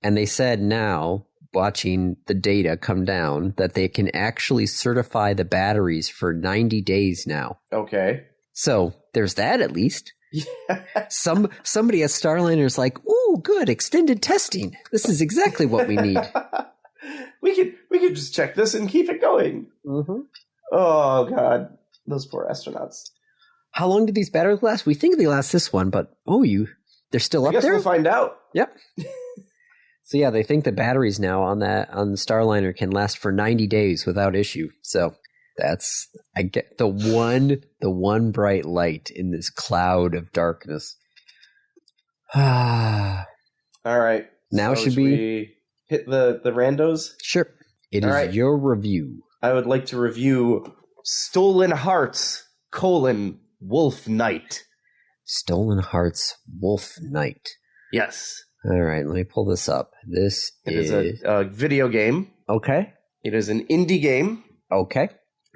And they said now, watching the data come down, that they can actually certify the batteries for 90 days now. Okay. So, there's that at least. Yeah. Somebody at Starliner's like, ooh, good, extended testing. This is exactly what we need. We could just check this and keep it going. Mm-hmm. Oh, God. Those poor astronauts. How long do these batteries last? We think they last this one, but they're still up I guess there? we'll find out. Yep. So yeah, they think the batteries now on the Starliner can last for 90 days without issue. So I get the one bright light in this cloud of darkness. All right. Now so should we hit the randos? Sure. It All is right. your review. I would like to review Stolen Hearts, Wolf Knight. Stolen Hearts Wolf Knight. Yes. All right, let me pull this up. It is a video game. Okay. It is an indie game Okay.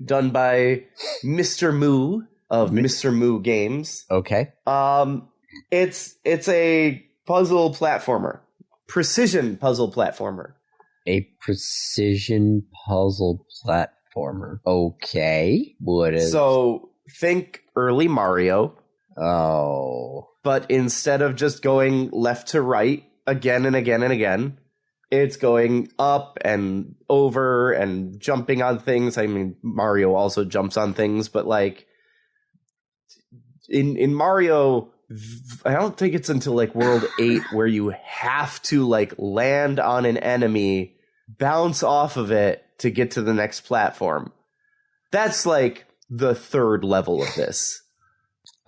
done by Mr. Moo of Mr. Moo Games. Okay. It's a puzzle platformer. Precision puzzle platformer. A precision puzzle platformer. Okay. What is... So think early Mario, Oh. but instead of just going left to right again and again and again, it's going up and over and jumping on things. I mean, Mario also jumps on things, but like in Mario, I don't think it's until like World 8 where you have to like land on an enemy, bounce off of it to get to the next platform. That's like the third level of this.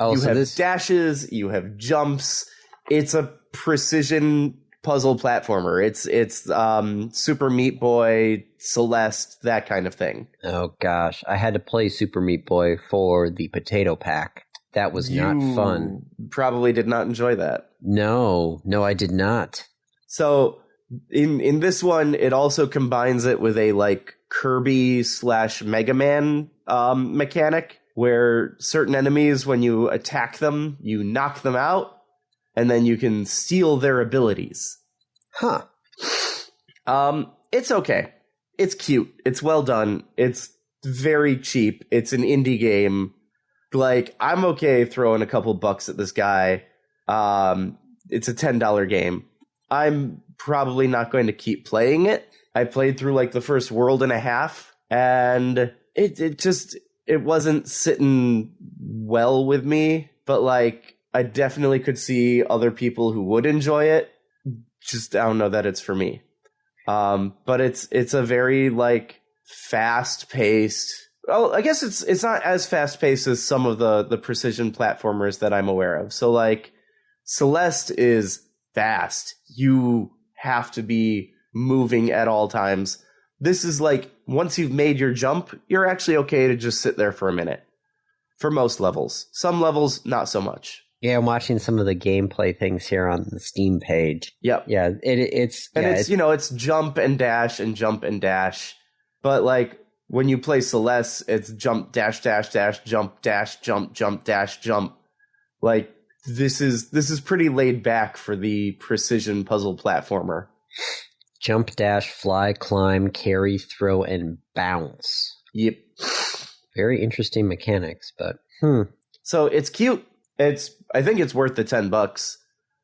Oh, You so have dashes, you have jumps. It's a precision puzzle platformer. It's Super Meat Boy, Celeste, that kind of thing. Oh gosh, I had to play Super Meat Boy for the potato pack. That was not fun. Probably did not enjoy that. No, I did not. So in this one, it also combines it with a like Kirby / Mega Man mechanic, where certain enemies, when you attack them, you knock them out, and then you can steal their abilities. Huh. It's okay. It's cute. It's well done. It's very cheap. It's an indie game. Like, I'm okay throwing a couple bucks at this guy. It's a $10 game. I'm probably not going to keep playing it. I played through like the first world and a half, and it wasn't sitting well with me, but like I definitely could see other people who would enjoy it. Just I don't know that it's for me. But it's a very like fast-paced. Well, I guess it's not as fast-paced as some of the precision platformers that I'm aware of. So like Celeste is fast. You have to be moving at all times. This is like, once you've made your jump, you're actually okay to just sit there for a minute. For most levels. Some levels, not so much. Yeah, I'm watching some of the gameplay things here on the Steam page. Yep. Yeah, it's it's jump and dash and jump and dash. But like when you play Celeste, it's jump, dash, dash, dash, jump, dash, jump, jump, dash, jump. Like this is pretty laid back for the precision puzzle platformer. Jump, dash, fly, climb, carry, throw, and bounce. Yep. Very interesting mechanics, but So it's cute. I think it's worth the $10.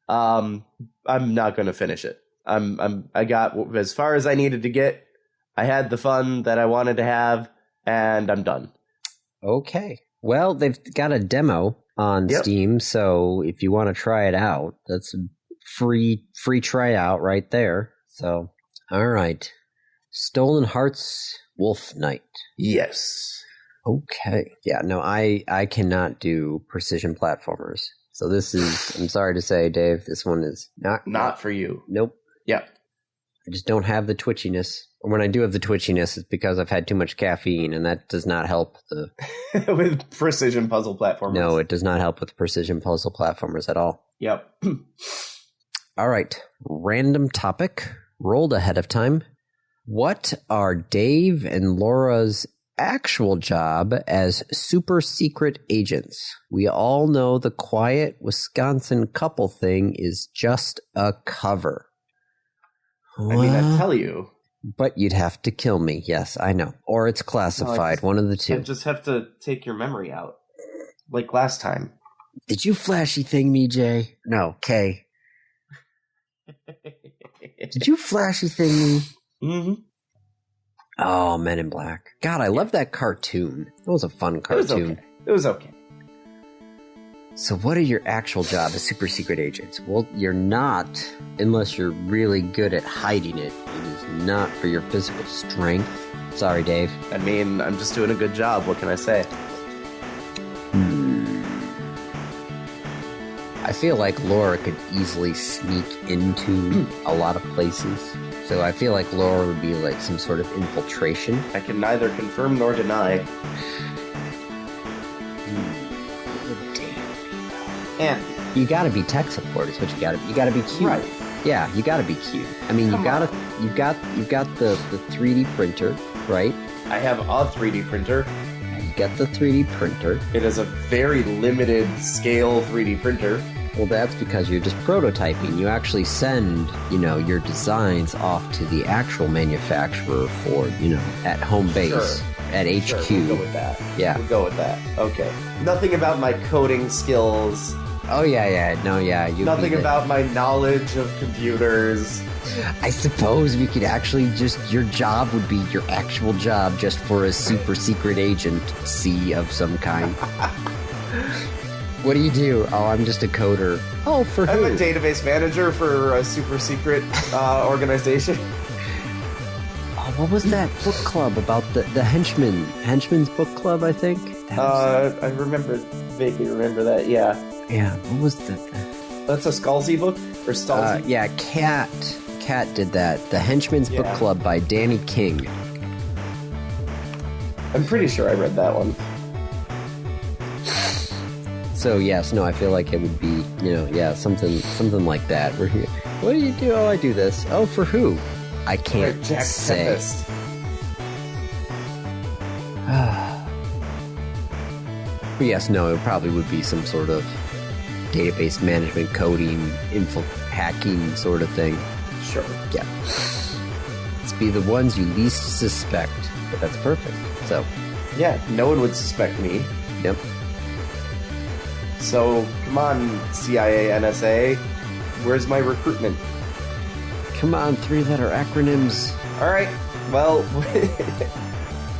I'm not going to finish it. I got as far as I needed to get. I had the fun that I wanted to have, and I'm done. Okay. Well, they've got a demo on Steam, so if you want to try it out, that's a free tryout right there. So, all right. Stolen Hearts Wolf Knight. Yes. Okay. Yeah, no, I cannot do precision platformers. So this is, I'm sorry to say, Dave, this one is not for you. Nope. Yep. I just don't have the twitchiness. When I do have the twitchiness, it's because I've had too much caffeine, and that does not help the... with precision puzzle platformers. No, it does not help with precision puzzle platformers at all. Yep. All right. Random topic. Rolled ahead of time. What are Dave and Laura's actual job as super secret agents? We all know the quiet Wisconsin couple thing is just a cover. I mean, I tell you. But you'd have to kill me. Yes, I know. Or it's classified. One of the two. I just have to take your memory out. Like last time. Did you flashy thing me, Jay? No, Kay. Did you flashy thing me? Mm-hmm. Oh, Men in Black. God, I love that cartoon. That was a fun cartoon. It was okay. So what are your actual job as super secret agents? Well, you're not, unless you're really good at hiding it. It is not for your physical strength. Sorry, Dave. I mean, I'm just doing a good job. What can I say? I feel like Laura could easily sneak into a lot of places. So I feel like Laura would be like some sort of infiltration. I can neither confirm nor deny. And you gotta be tech support is what you gotta be cute. Right. Yeah, you gotta be cute. I mean, you've got the 3D printer, right? I have a 3D printer. You got the 3D printer. It is a very limited scale 3D printer. Well, that's because you're just prototyping. You actually send, your designs off to the actual manufacturer for, at home base, sure. at HQ. Sure, we'll go with that. Yeah. We'll go with that. Okay. Nothing about my coding skills. Oh, yeah. No, yeah. Nothing about my knowledge of computers. I suppose we could actually your job would be your actual job just for a super secret agency of some kind. What do you do? Oh, I'm just a coder. Oh, for who? I'm a database manager for a super secret organization. Oh, what was that book club about the henchmen? Henchman's book club, I think? I vaguely remember that, yeah. Yeah, what was that? That's a Scalzi book? Or Stalzi? Yeah, Cat did that. The Henchman's Book Club by Danny King. I'm pretty sure I read that one. So yes, no, I feel like it would be, something like that. Where what do you do? Oh, I do this. Oh, for who? I can't say. But yes, no, it probably would be some sort of database management, coding, hacking sort of thing. Sure. Yeah. Let's be the ones you least suspect. But that's perfect. So. Yeah, no one would suspect me. Yep. So, come on, CIA, NSA. Where's my recruitment? Come on, 3-letter acronyms. All right. Well,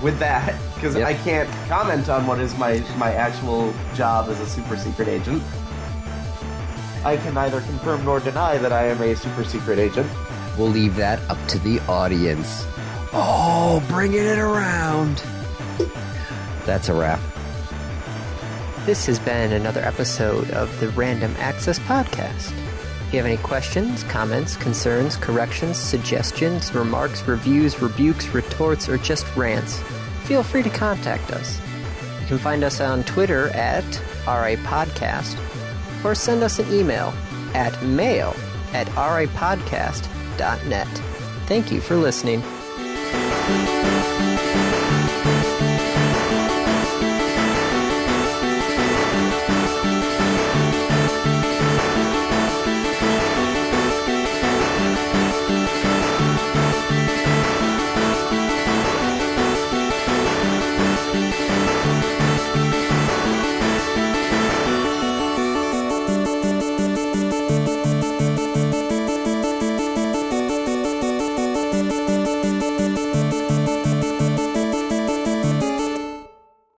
with that, because I can't comment on what is my actual job as a super secret agent, I can neither confirm nor deny that I am a super secret agent. We'll leave that up to the audience. Oh, bringing it around. That's a wrap. This has been another episode of the Random Access Podcast. If you have any questions, comments, concerns, corrections, suggestions, remarks, reviews, rebukes, retorts, or just rants, feel free to contact us. You can find us on Twitter at RAPodcast, or send us an email at mail@rapodcast.net. Thank you for listening.